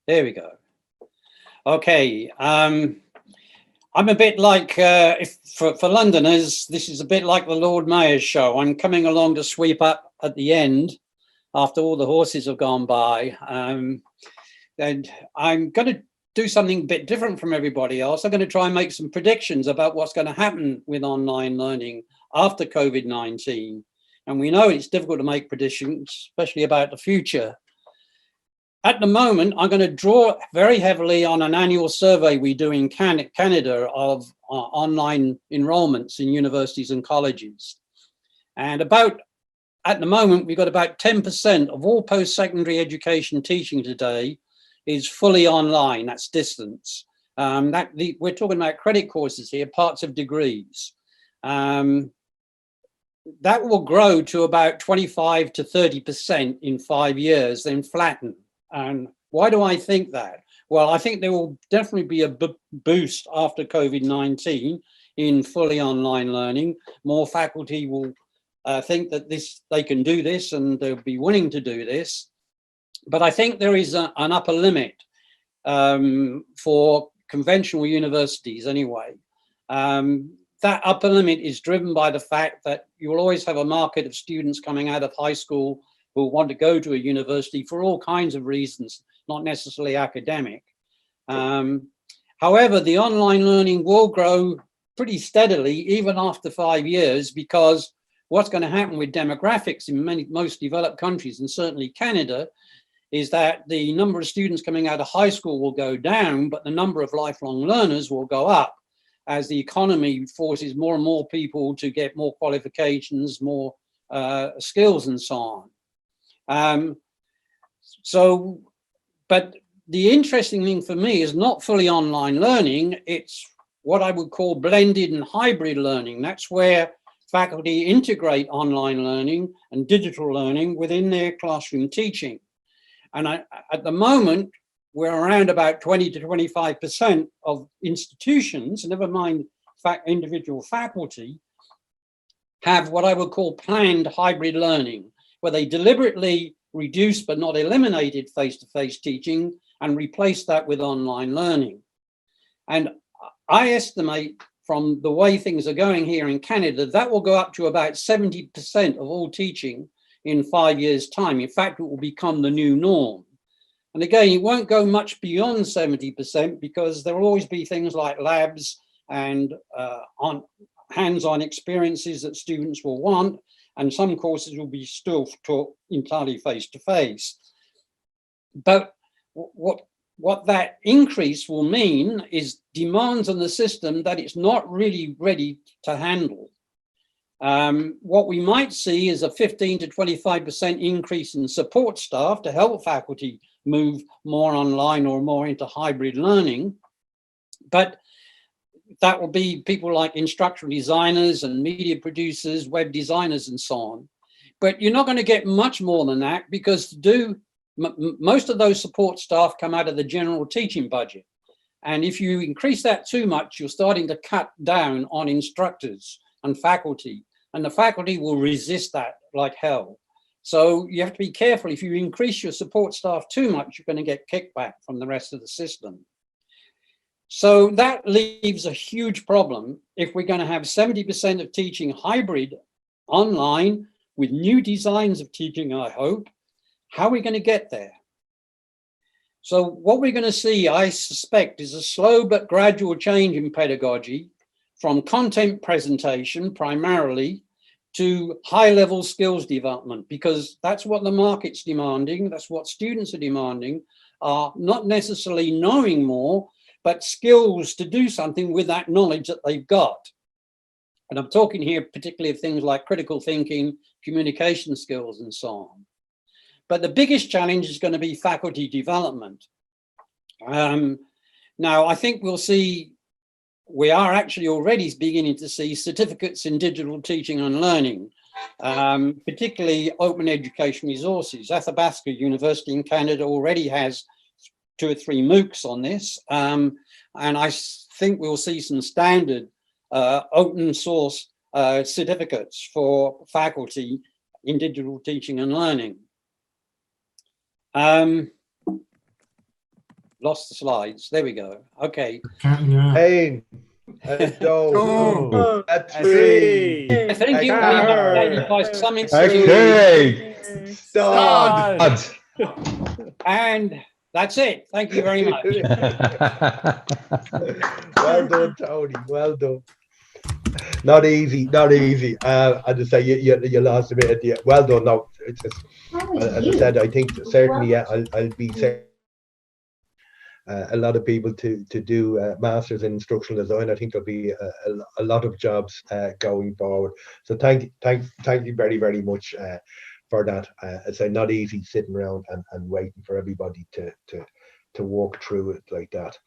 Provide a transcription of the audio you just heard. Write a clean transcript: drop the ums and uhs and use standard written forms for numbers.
There we go. Okay. I'm a bit like, if for Londoners, this is a bit like the Lord Mayor's show. I'm coming along to sweep up at the end after all the horses have gone by. And I'm going to do something a bit different from everybody else. I'm going to try and make some predictions about what's going to happen with online learning after COVID-19. And we know it's difficult to make predictions, especially about the future. At the moment, I'm going to draw very heavily on an annual survey we do in Canada of online enrollments in universities and colleges. And at the moment, we've got about 10% of all post-secondary education teaching today is fully online, that's distance. We're talking about credit courses here, parts of degrees. That will grow to about 25 to 30% in 5 years, then flatten. And why do I think that? Well, I think there will definitely be a boost after COVID-19 in fully online learning. More faculty will think that they can do this and they'll be willing to do this. But I think there is an upper limit for conventional universities anyway. That upper limit is driven by the fact that you will always have a market of students coming out of high school who want to go to a university for all kinds of reasons, not necessarily academic. However, the online learning will grow pretty steadily even after 5 years, because what's going to happen with demographics in most developed countries, and certainly Canada, is that the number of students coming out of high school will go down, but the number of lifelong learners will go up as the economy forces more and more people to get more qualifications, more skills and so on. But the interesting thing for me is not fully online learning, it's what I would call blended and hybrid learning. That's where faculty integrate online learning and digital learning within their classroom teaching. And at the moment, we're around about 20 to 25% of institutions, never mind individual faculty, have what I would call planned hybrid learning, where they deliberately reduce but not eliminated face-to-face teaching and replace that with online learning. And I estimate from the way things are going here in Canada, that will go up to about 70% of all teaching in 5 years' time. In fact, it will become the new norm. And again, it won't go much beyond 70% because there will always be things like labs and hands-on experiences that students will want, and some courses will be still taught entirely face-to-face. But what that increase will mean is demands on the system that it's not really ready to handle. What we might see is a 15 to 25% increase in support staff to help faculty move more online or more into hybrid learning. But that will be people like instructional designers and media producers, web designers, and so on. But you're not going to get much more than that, because most of those support staff come out of the general teaching budget. And if you increase that too much, you're starting to cut down on instructors and faculty, and the faculty will resist that like hell. So you have to be careful. If you increase your support staff too much, you're going to get kickback from the rest of the system. So that leaves a huge problem if we're going to have 70% of teaching hybrid online with new designs of teaching, I hope. How are we going to get there? So what we're going to see, I suspect, is a slow but gradual change in pedagogy from content presentation primarily to high-level skills development, because that's what the market's demanding, that's what students are demanding, are not necessarily knowing more, but skills to do something with that knowledge that they've got. And I'm talking here particularly of things like critical thinking, communication skills, and so on. But the biggest challenge is going to be faculty development. Now, I think we are actually already beginning to see certificates in digital teaching and learning, particularly open education resources. Athabasca University in Canada already has 2 or 3 MOOCs on this, and I think we'll see some standard open source certificates for faculty in digital teaching and learning. lost the slides. There we go. Okay. Hey, Apri. I think you'll be motivated by some Okay. Start. And that's it. Thank you very much. Well done, Tony. Well done. Not easy, not easy. I just say you lost a bit at the. Well done. No, it's just, as I said, I think certainly I'll be saying a lot of people to do masters in instructional design. I think there'll be a lot of jobs going forward. So thank you very, very much for that. I say not easy sitting around and waiting for everybody to work through it like that.